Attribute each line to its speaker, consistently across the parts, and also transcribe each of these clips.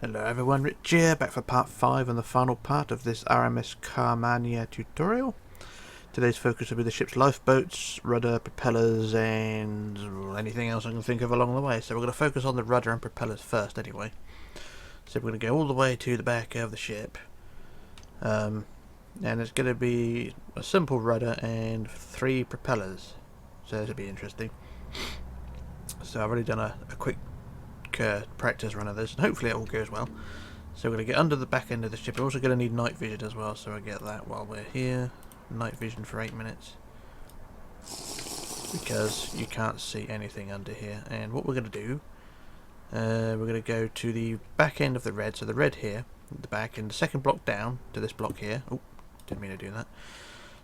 Speaker 1: Hello everyone, Rich here, back for part 5 and the final part of this RMS Carmania tutorial. Today's focus will be the ship's lifeboats, rudder, propellers and anything else I can think of along the way. So we're going to focus on the rudder and propellers first anyway. So we're going to go all the way to the back of the ship. And it's going to be a simple rudder and 3 propellers. So this will be interesting. So I've already done a quick practice run of this, and hopefully it all goes well. So we're going to get under the back end of the ship. We're also going to need night vision as well, so I get that while we're here. Night vision for 8 minutes, because you can't see anything under here. And what we're going to do, we're going to go to the back end of the red, so the red here, at the back, and the second block down to this block here. Oh, didn't mean to do that.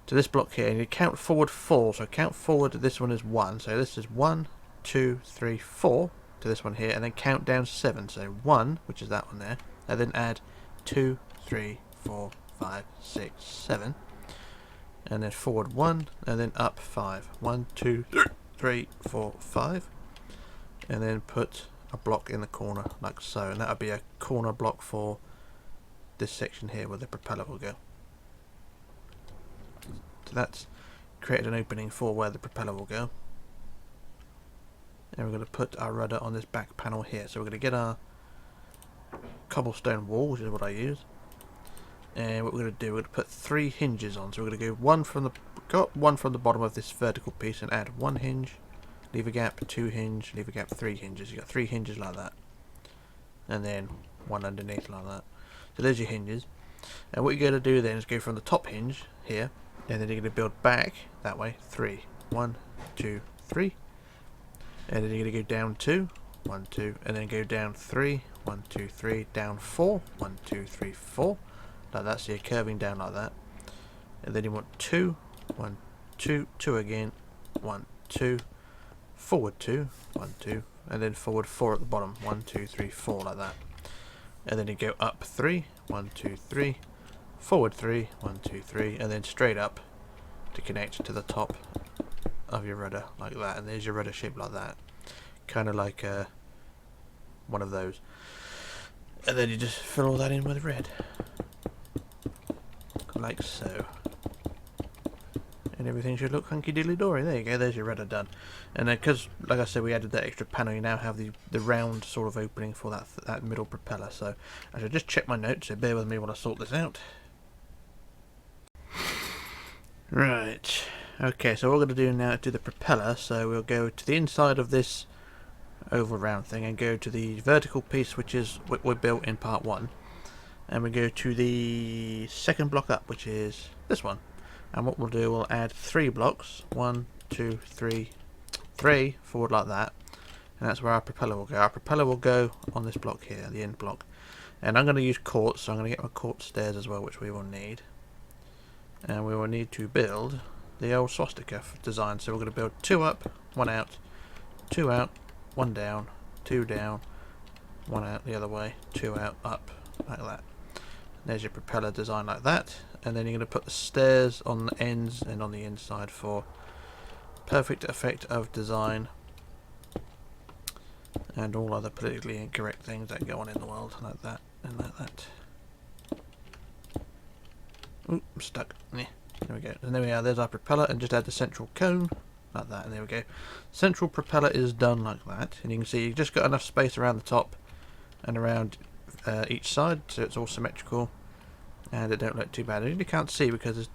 Speaker 1: To this block here, and you count forward 4, so count forward, this one is 1, so this is 1, 2, 3, 4 to this one here, and then count down 7, so 1, which is that one there, and then add 2, 3, 4, 5, 6, 7, and then forward 1, and then up 5, 1, 2, 3, 4, 5, and then put a block in the corner like so, and that would be a corner block for this section here where the propeller will go. So that's created an opening for where the propeller will go. And we're going to put our rudder on this back panel here. So we're going to get our cobblestone wall, which is what I use. And what we're going to do, we're going to put 3 hinges on. So we're going to go one from the bottom of this vertical piece and add 1 hinge, leave a gap, 2 hinge, leave a gap, 3 hinges. You got 3 hinges like that, and then 1 underneath like that. So there's your hinges. And what you're going to do then is go from the top hinge here, and then you're going to build back that way 3, 1, 2, 3. And then you're going to go down 2, 1, 2, and then go down 3, 1, 2, 3, down 4, 1, 2, 3, 4, like that. So you're curving down like that. And then you want 2, 1, 2, 2 again, 1, 2, forward 2, 1, 2, and then forward 4 at the bottom, 1, 2, 3, 4, like that. And then you go up 3, 1, 2, 3, forward 3, 1, 2, 3, and then straight up to connect to the top of your rudder like that. And there's your rudder shape like that, kind of like one of those. And then you just fill all that in with red like so, and everything should look hunky dilly dory. There you go, there's your rudder done. And then, because like I said, we added that extra panel, you now have the round sort of opening for that middle propeller. So I should just check my notes, so bear with me while I sort this out. Right, okay, so what we're going to do now is do the propeller. So we'll go to the inside of this oval round thing and go to the vertical piece, which is what we built in part 1, and we go to the second block up, which is this one. And what we'll do, we'll add 3 blocks, 1, 2, 3, 3 forward like that, and that's where our propeller will go. Our propeller will go on this block here, the end block. And I'm going to use quartz, so I'm going to get my quartz stairs as well, which we will need. And we will need to build the old swastika design. So we're going to build 2 up, 1 out, 2 out, 1 down, 2 down, 1 out the other way, 2 out, up, like that. There's your propeller design like that. And then you're going to put the stairs on the ends and on the inside for perfect effect of design and all other politically incorrect things that go on in the world, like that and like that. Ooh, I'm stuck. Yeah, there we go. And there we are, there's our propeller, and just add the central cone like that, and there we go. Central propeller is done like that, and you can see you've just got enough space around the top and around each side, so it's all symmetrical and it don't look too bad. You can't see because it's,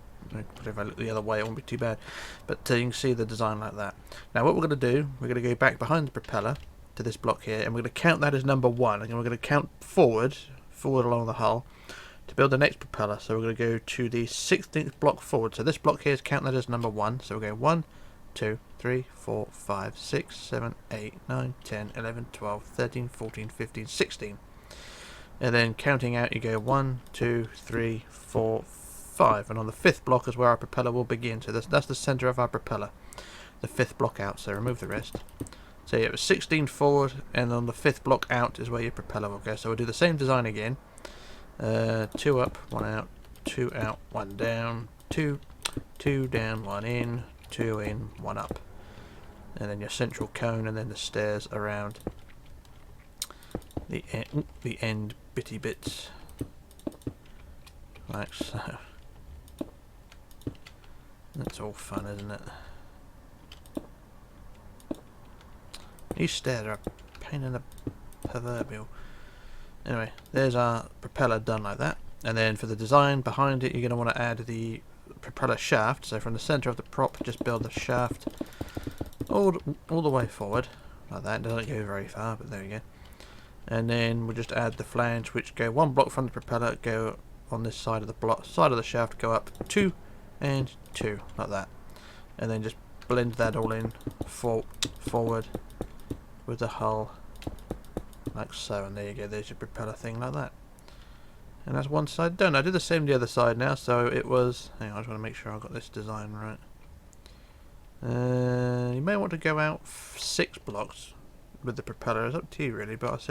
Speaker 1: if I look the other way it won't be too bad, but you can see the design like that. Now what we're going to do, we're going to go back behind the propeller to this block here, and we're going to count that as number 1, and we're going to count forward along the hull to build the next propeller. So we're going to go to the 16th block forward. So this block here is count that as number 1. So we'll go 1, 2, 3, 4, 5, 6, 7, 8, 9, 10, 11, 12, 13, 14, 15, 16. And then counting out, you go 1, 2, 3, 4, 5. And on the 5th block is where our propeller will begin. So that's the center of our propeller, the 5th block out. So remove the rest. So yeah, it was 16 forward, and on the 5th block out is where your propeller will go. So we'll do the same design again. 2 up, 1 out, 2 out, 1 down, 2 down, 1 in, 2 in, 1 up. And then your central cone, and then the stairs around the end bitty bits, like so. That's all fun, isn't it? These stairs are a pain in the proverbial. Anyway, there's our propeller done like that. And then for the design behind it, you're going to want to add the propeller shaft. So from the centre of the prop, just build the shaft all the way forward, like that. It doesn't go very far, but there we go. And then we'll just add the flange, which go one block from the propeller, go on this side of the shaft, go up 2 and 2, like that. And then just blend that all in forward with the hull, like so. And there you go, there's your propeller thing, like that. And that's one side done. I did the same the other side now, so it was... Hang on, I just want to make sure I've got this design right. You may want to go out 6 blocks with the propeller. It's up to you really, but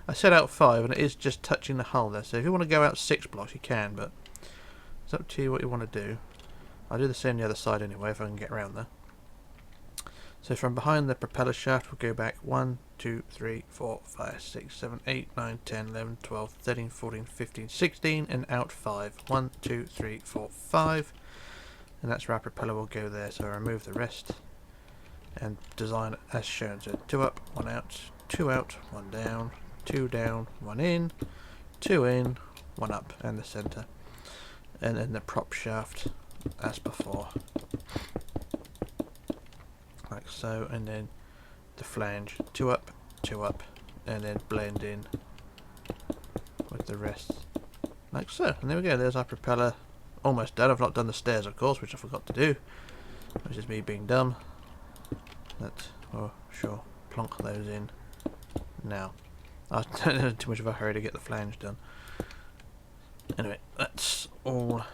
Speaker 1: I said out 5, and it is just touching the hull there. So if you want to go out 6 blocks, you can, but it's up to you what you want to do. I'll do the same the other side anyway, if I can get around there. So from behind the propeller shaft, we'll go back 1, 2, 3, 4, 5, 6, 7, 8, 9, 10, 11, 12, 13, 14, 15, 16, and out 5. 1, 2, 3, 4, 5. And that's where our propeller will go there. So remove the rest and design it as shown. So 2 up, 1 out, 2 out, 1 down, 2 down, 1 in, 2 in, 1 up, and the centre. And then the prop shaft as before. Like so, and then the flange 2 up, 2 up, and then blend in with the rest, like so. And there we go, there's our propeller almost done. I've not done the stairs, of course, which I forgot to do, which is me being dumb. Oh, sure, plonk those in now. I was in too much of a hurry to get the flange done. Anyway, that's all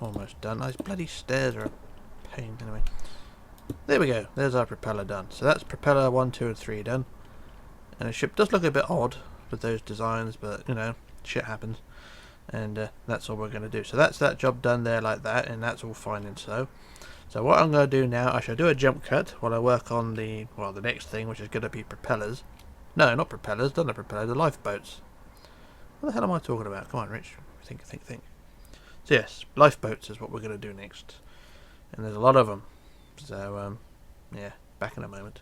Speaker 1: almost done. Those bloody stairs are a pain. Anyway, there we go, there's our propeller done. So that's propeller 1, 2 and 3 done. And the ship does look a bit odd with those designs, but you know, shit happens. And that's all we're going to do. So that's that job done there like that, and that's all fine and so. So what I'm going to do now, I shall do a jump cut while I work on the next thing, which is going to be propellers. No, not propellers, done the propellers, the lifeboats. What the hell am I talking about? Come on, Rich. Think. So yes, lifeboats is what we're going to do next. And there's a lot of them. So, yeah, back in a moment.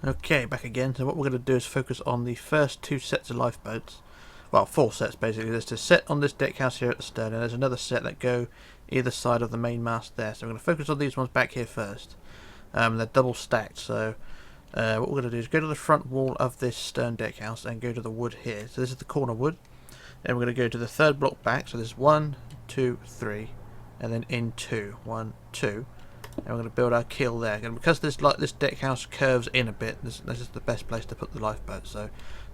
Speaker 1: Okay, back again. So what we're going to do is focus on the first 2 sets of lifeboats. Well, 4 sets basically. There's a set on this deck house here at the stern, and there's another set that go either side of the main mast there. So we're going to focus on these ones back here first. They're double stacked, so what we're going to do is go to the front wall of this stern deck house and go to the wood here. So this is the corner wood. And we're going to go to the 3rd block back. So there's 1, 2, 3, and then in 2. 1, 2. And we're going to build our keel there. And because this deck house curves in a bit, this is the best place to put the lifeboat. So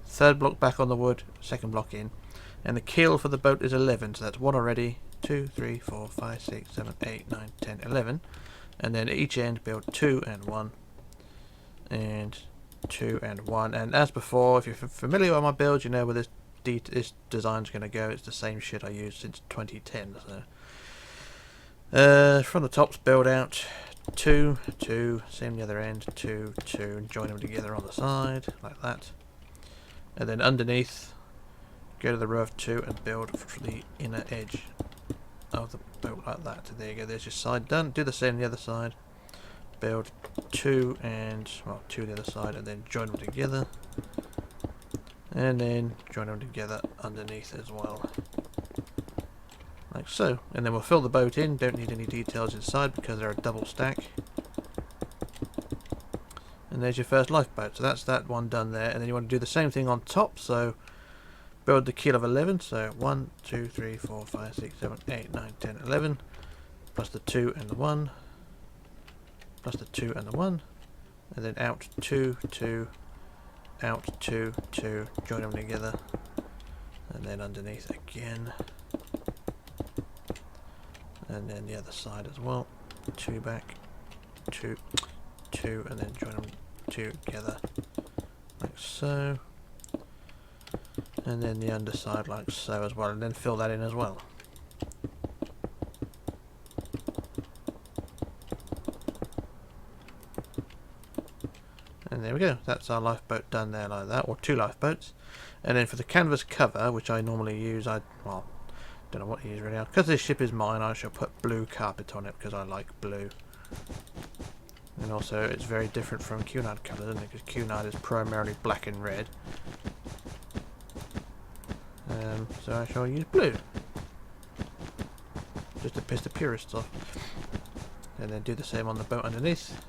Speaker 1: 3rd block back on the wood, 2nd block in. And the keel for the boat is 11. So that's 1 already. 2, 3, 4, 5, 6, 7, 8, 9, 10, 11. And then at each end build 2 and 1. And 2 and 1. And as before, if you're familiar with my build, you know where this design's going to go. It's the same shit I used since 2010. So from the tops, build out 2, 2, same the other end, 2, 2, and join them together on the side like that. And then underneath, go to the row of 2 and build for the inner edge of the boat like that. So there you go, there's your side done. Do the same on the other side. Build 2 and 2 the other side, and then join them together. And then join them together underneath as well, like so. And then we'll fill the boat in. Don't need any details inside because they're a double stack. And there's your first lifeboat. So that's that one done there. And then you want to do the same thing on top. So build the keel of 11. So 1, 2, 3, 4, 5, 6, 7, 8, 9, 10, 11. Plus the 2 and the 1. Plus the 2 and the 1. And then out 2, 2. Out 2, 2, join them together, and then underneath again, and then the other side as well, 2 back, 2, 2, and then join them together like so, and then the underside like so as well, and then fill that in as well. And there we we go. That's our lifeboat done there like that, or 2 lifeboats. And then for the canvas cover, which I normally use, well, don't know what to use really. Because this ship is mine, I shall put blue carpet on it because I like blue. And also, it's very different from Cunard colours, isn't it? Because Cunard is primarily black and red. So I shall use blue. Just to piss the purists off. And then do the same on the boat underneath.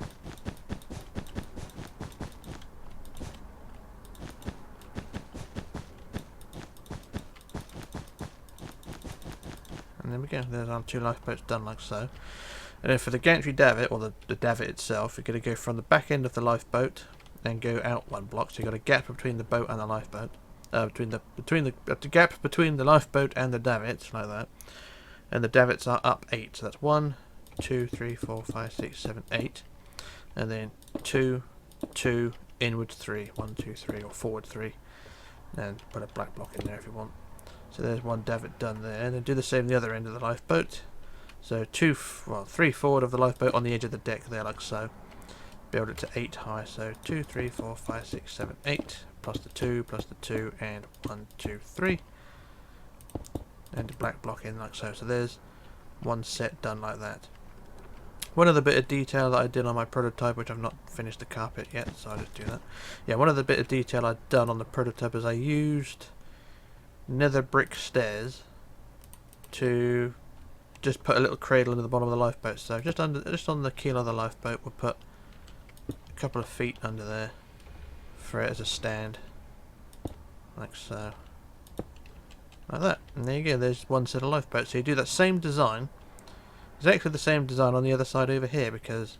Speaker 1: And there we go, there's our 2 lifeboats done like so. And then for the gantry davit, or the davit itself, you're going to go from the back end of the lifeboat and go out 1 block. So you've got a gap between the boat and the lifeboat. The gap between the lifeboat and the davits, like that. And the davits are up 8. So that's 1, 2, 3, 4, 5, 6, 7, 8. And then 2, 2, inward 3. 1, 2, 3, or forward 3. And put a black block in there if you want. So there's 1 davit done there. And then do the same the other end of the lifeboat. So 3 forward of the lifeboat on the edge of the deck there, like so. Build it to 8 high. So 2, 3, 4, 5, 6, 7, 8. Plus the 2, and 1, 2, 3. And a black block in like so. So there's 1 set done like that. One other bit of detail that I did on my prototype, which I've not finished the carpet yet, so I'll just do that. Yeah, one other bit of detail I've done on the prototype is I used nether brick stairs to just put a little cradle into the bottom of the lifeboat. So just on the keel of the lifeboat, we'll put a couple of feet under there for it as a stand, like so, like that. And there you go. There's 1 set of lifeboats. So you do that same design, exactly the same design on the other side over here because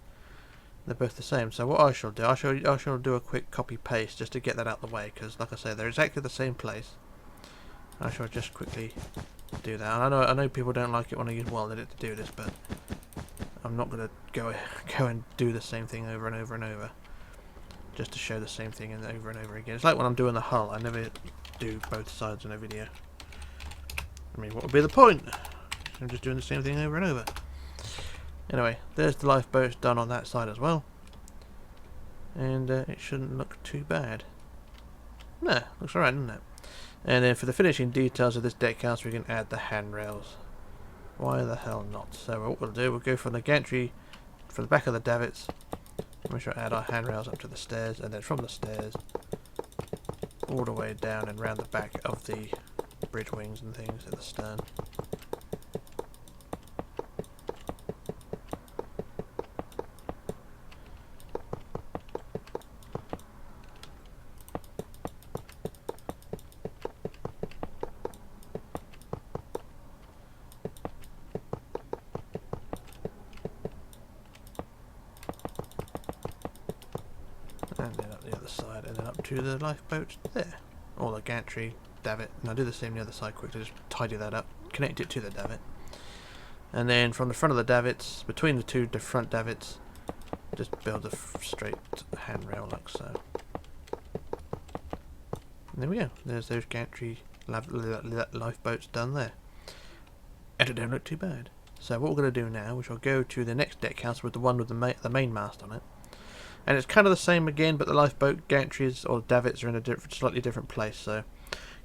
Speaker 1: they're both the same. So what I shall do, I shall do a quick copy paste just to get that out of the way because, like I say, they're exactly the same place. I shall just quickly do that. And I know people don't like it when I use welded it to do this, but I'm not going to go and do the same thing over and over and over just to show the same thing over and over again. It's like when I'm doing the hull, I never do both sides in a video. I mean, what would be the point? I'm just doing the same thing over and over. Anyway, there's the lifeboats done on that side as well. And it shouldn't look too bad. No, looks alright, doesn't it? And then for the finishing details of this deck house, we can add the handrails. Why the hell not? So what we'll do, we'll go from the gantry, from the back of the davits, and we shall add our handrails up to the stairs, and then from the stairs, all the way down and round the back of the bridge wings and things at the stern. And then up the other side, and then up to the lifeboat there. Or the gantry davit. And I'll do the same the other side quickly, just tidy that up, connect it to the davit. And then from the front of the davits, between the 2 front davits, just build a straight handrail like so. And there we go, there's those gantry lifeboats done there. And it don't look too bad. So what we're going to do now, we shall go to the next deck house with the one with the main mast on it. And it's kind of the same again, but the lifeboat gantries or davits are in a slightly different place. So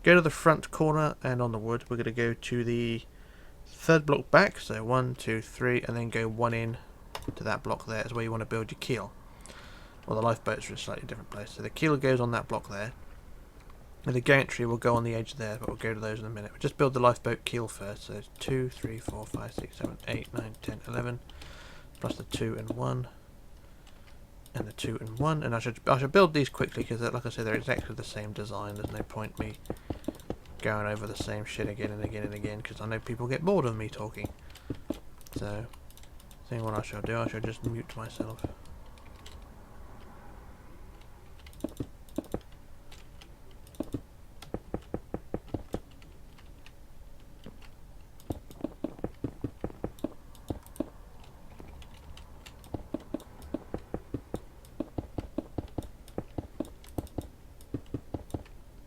Speaker 1: go to the front corner, and on the wood we're going to go to the 3rd block back. So 1, 2, 3, and then go 1 in to that block there is where you want to build your keel. Well, the lifeboats are in a slightly different place. So the keel goes on that block there. And the gantry will go on the edge there, but we'll go to those in a minute. We'll just build the lifeboat keel first. So it's 2, 3, 4, 5, 6, 7, 8, 9, 10, 11. Plus the 2 and 1. And the 2 and 1, and I should build these quickly because, like I said, they're exactly the same design. There's no point me going over the same shit again and again and again because I know people get bored of me talking. So, I think what I shall do, I shall just mute myself.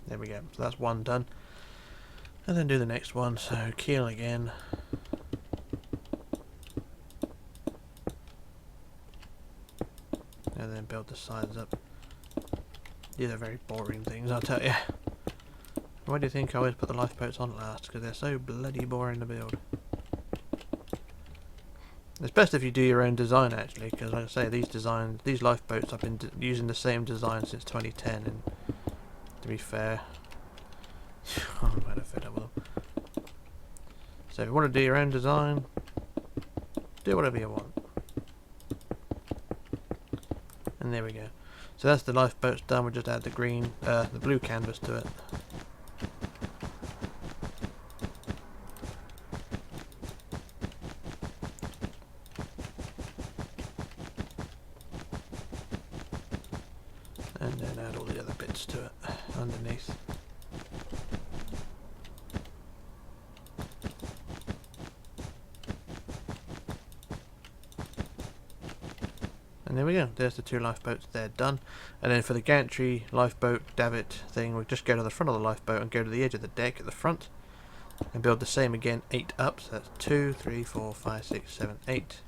Speaker 1: There we go, so that's 1 done. And then do the next one, so keel again. And then build the sides up These are very boring things, I'll tell you. Why do you think I always put the lifeboats on last? Because they're so bloody boring to build. It's best if you do your own design, actually, because like I say, these lifeboats, I've been using the same design since 2010, and to be fair, I'm kind of fed up with them. So if you want to do your own design, do whatever you want. And there we go. So that's the lifeboats done. We'll just add the the blue canvas to it. And then add all the other bits to it underneath. And there we go, there's the two lifeboats, they're done. And then for the gantry lifeboat davit thing, we'll just go to the front of the lifeboat and go to the edge of the deck at the front and build the same again, 8 up. So that's 2, 3, 4, 5, 6, 7, 8,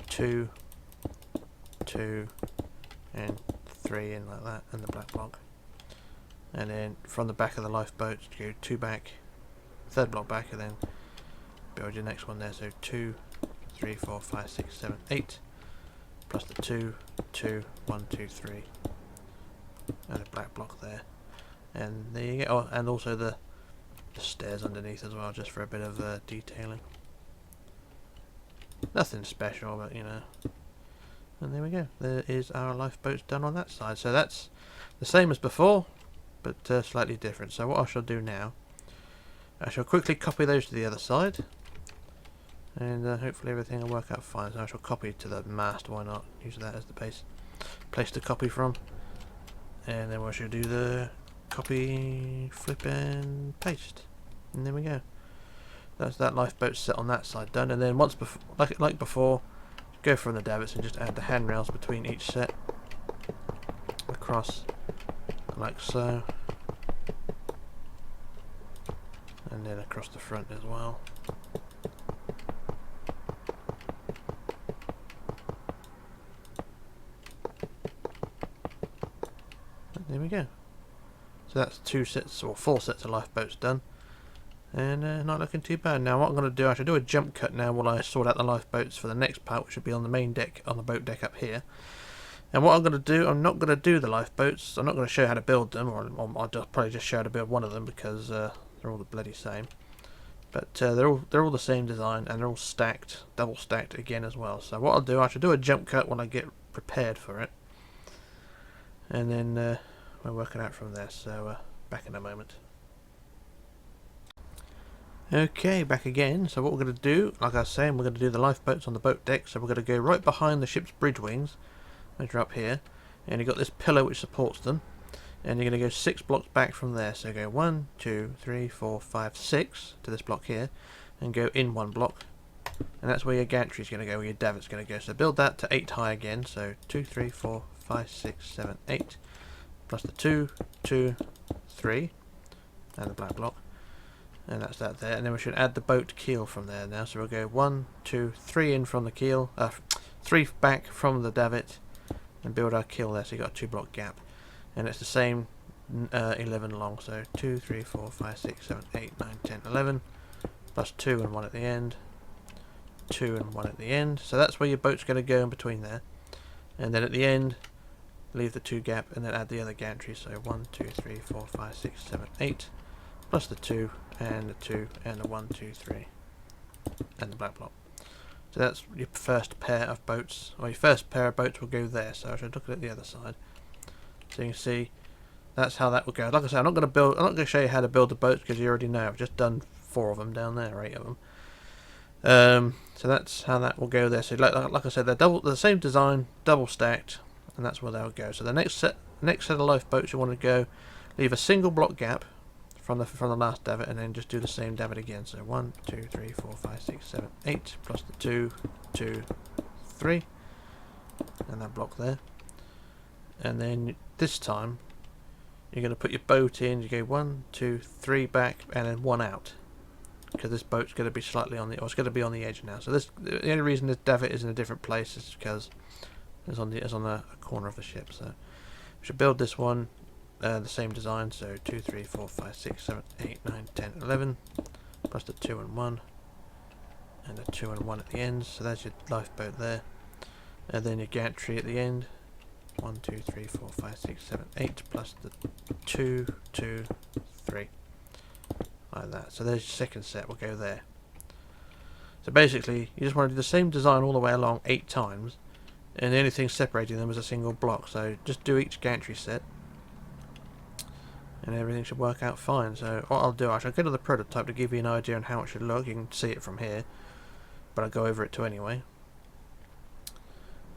Speaker 1: 2, 2, and 3 in like that, and the black block. And then from the back of the lifeboat, go 2 back, 3rd block back, and then build your next one there. So 2, 3, 4, 5, 6, 7, 8. Plus the 2, 2, 1, 2, 3, and a black block there, and there you go. Oh, and also the stairs underneath as well, just for a bit of detailing. Nothing special, but you know. And there we go. There is our lifeboats done on that side. So that's the same as before, but slightly different. So what I shall do now, I shall quickly copy those to the other side. And hopefully everything will work out fine. So I shall copy to the mast, why not? Use that as the place to copy from. And then we shall do the copy, flip and paste. And there we go. That's that lifeboat set on that side done. And then once before, like before, go from the davits and just add the handrails between each set. Across, like so. And then across the front as well. There we go. So that's 2 sets or 4 sets of lifeboats done, and not looking too bad. Now what I'm going to do, I should do a jump cut now while I sort out the lifeboats for the next part, which should be on the main deck, on the boat deck up here. And what I'm going to do, I'm not going to do the lifeboats. I'm not going to show you how to build them, or I'll probably just show you how to build one of them because they're all the bloody same. But they're all the same design, and they're all stacked, double stacked again as well. So what I'll do, I should do a jump cut when I get prepared for it, and then we'll work it out from there. So back in a moment. Okay, back again. So what we're going to do, like I was saying, we're going to do the lifeboats on the boat deck. So we're going to go right behind the ship's bridge wings, which are up here, and you've got this pillar which supports them, and you're going to go 6 blocks back from there. So go 1, 2, 3, 4, 5, 6 to this block here, and go in 1 block, and that's where your gantry is going to go, where your davit's going to go. So build that to 8 high again. So 2, 3, 4, 5, 6, 7, 8. Plus the 2, 2, 3, and the black block, and that's that there. And then we should add the boat keel from there now. So we'll go 1, 2, 3 in from the keel, 3 back from the davit, and build our keel there. So you got a 2 block gap, and it's the same 11 long. So 2, 3, 4, 5, 6, 7, 8, 9, 10, 11, plus 2 and 1 at the end, 2 and 1 at the end. So that's where your boat's going to go in between there, and then at the end, leave the 2 gap and then add the other gantry. So 1, 2, 3, 4, 5, 6, 7, 8, plus the 2 and the 2 and the 1, 2, 3, and the black block. So that's your first pair of boats, or your first pair of boats will go there. So I should look at the other side. So you can see that's how that will go. Like I said, I'm not going to show you how to build the boats because you already know. I've just done 4 of them down there, or 8 of them. So that's how that will go there. So like I said, they're the same design, double stacked. And that's where they'll go. So the next set of lifeboats you want to go, leave a single block gap from the last davit, and then just do the same davit again. So 1, 2, 3, 4, 5, 6, 7, 8, plus the 2, 2, 3, and that block there. And then this time you're going to put your boat in. You go 1, 2, 3 back, and then 1 out, because this boat's going to be slightly on it's going to be on the edge now. So the only reason this davit is in a different place is because it's on a corner of the ship. So we should build this one the same design, so 2, 3, 4, 5, 6, 7, 8, 9, 10, 11, plus the 2 and 1, and a 2 and 1 at the end, so that's your lifeboat there. And then your gantry at the end, 1, 2, 3, 4, 5, 6, 7, 8, plus the 2, 2, 3, like that. So there's your second set, will go there. So basically, you just want to do the same design all the way along 8 times, and the only thing separating them is a single block. So just do each gantry set, and everything should work out fine. So what I'll do, I shall go to the prototype to give you an idea on how it should look. You can see it from here, but I'll go over it too anyway.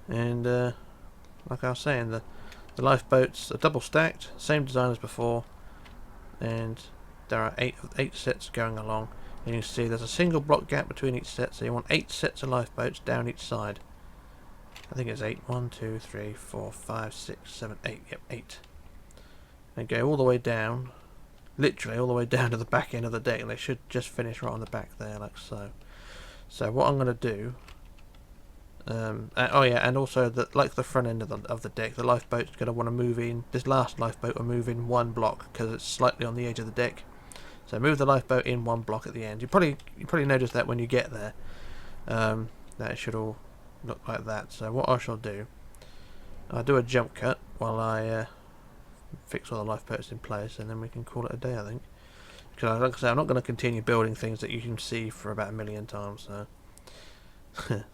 Speaker 1: And like I was saying, the lifeboats are double stacked, same design as before, and there are 8 sets going along. And you can see there's a single block gap between each set, so you want 8 sets of lifeboats down each side. I think it's 8. 1, 2, 3, 4, 5, 6, 7, 8. Yep, 8. And go all the way down, literally all the way down to the back end of the deck, and they should just finish right on the back there, like so. So what I'm going to do, oh yeah, and also like the front end of the deck, the lifeboat's going to want to move in. This last lifeboat will move in 1 block because it's slightly on the edge of the deck. So move the lifeboat in 1 block at the end. You probably notice that when you get there, that it should all look like that. So what I shall do, I'll do a jump cut while I fix all the lifeboats in place, and then we can call it a day, I think. Because like I say, I'm not going to continue building things that you can see for about 1 million times. So,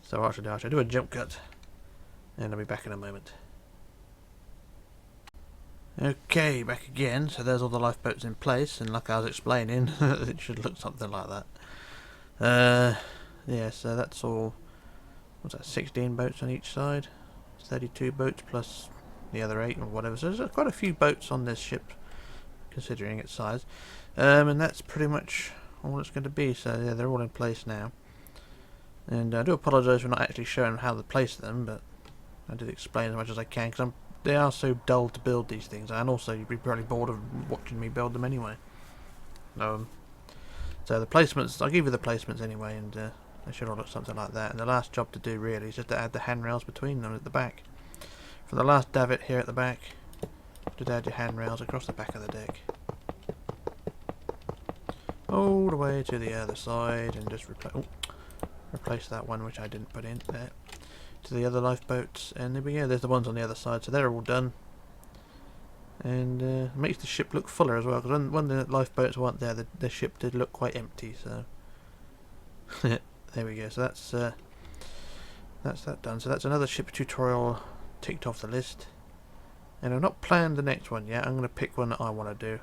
Speaker 1: so what I shall do a jump cut, and I'll be back in a moment. Okay, back again. So there's all the lifeboats in place, and like I was explaining, it should look something like that. Yeah, so that's all. What's that? 16 boats on each side, 32 boats plus the other 8 or whatever. So there's quite a few boats on this ship, considering its size. And that's pretty much all it's going to be. So yeah, they're all in place now. And I do apologise for not actually showing how to place them, but I did explain as much as I can, because they are so dull to build these things, and also you'd be probably bored of watching me build them anyway. So the placements, I'll give you the placements anyway, and they should all look something like that. And the last job to do really is just to add the handrails between them at the back. From the last davit here at the back, just add your handrails across the back of the deck, all the way to the other side, and just replace that one which I didn't put in there. To the other lifeboats, and there we go, there's the ones on the other side, so they're all done. And it makes the ship look fuller as well, because when the lifeboats weren't there, the ship did look quite empty. So there we go, so that's that done. So that's another ship tutorial ticked off the list, and I've not planned the next one yet. I'm going to pick one that I want to do,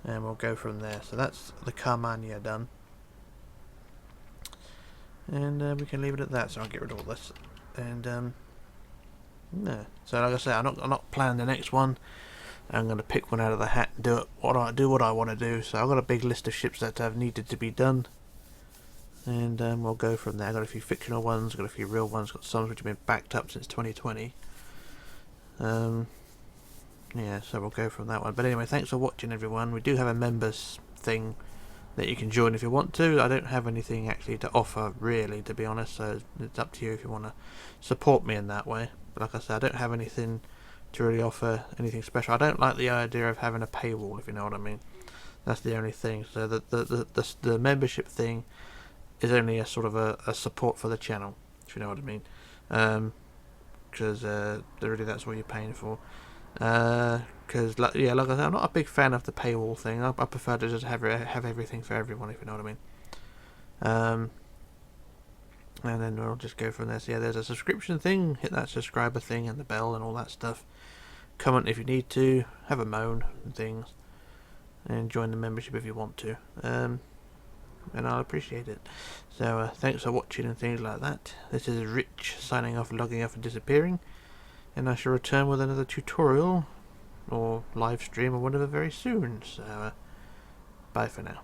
Speaker 1: and we'll go from there. So that's the Carmania done, and we can leave it at that. So I'll get rid of all this. And no. So like I say, I'm not planning the next one. I'm going to pick one out of the hat and do what I want to do. So I've got a big list of ships that have needed to be done, and we'll go from there. I've got a few fictional ones, got a few real ones, got some which have been backed up since 2020. Yeah, so we'll go from that one. But anyway, thanks for watching, everyone. We do have a members thing that you can join if you want to. I don't have anything actually to offer really, to be honest, so it's up to you if you want to support me in that way. But like I said, I don't have anything to really offer, anything special. I don't like the idea of having a paywall, if you know what I mean. That's the only thing. So the membership thing is only a sort of a support for the channel, if you know what I mean. Because really that's what you're paying for. Because like I said, I'm not a big fan of the paywall thing. I prefer to just have everything for everyone, if you know what I mean. And then we'll just go from there. So yeah, there's a subscription thing. Hit that subscriber thing and the bell and all that stuff. Comment if you need to. Have a moan and things. And join the membership if you want to. And I'll appreciate it. So thanks for watching and things like that. This is Rich signing off, logging off and disappearing. And I shall return with another tutorial or live stream or whatever very soon. So bye for now.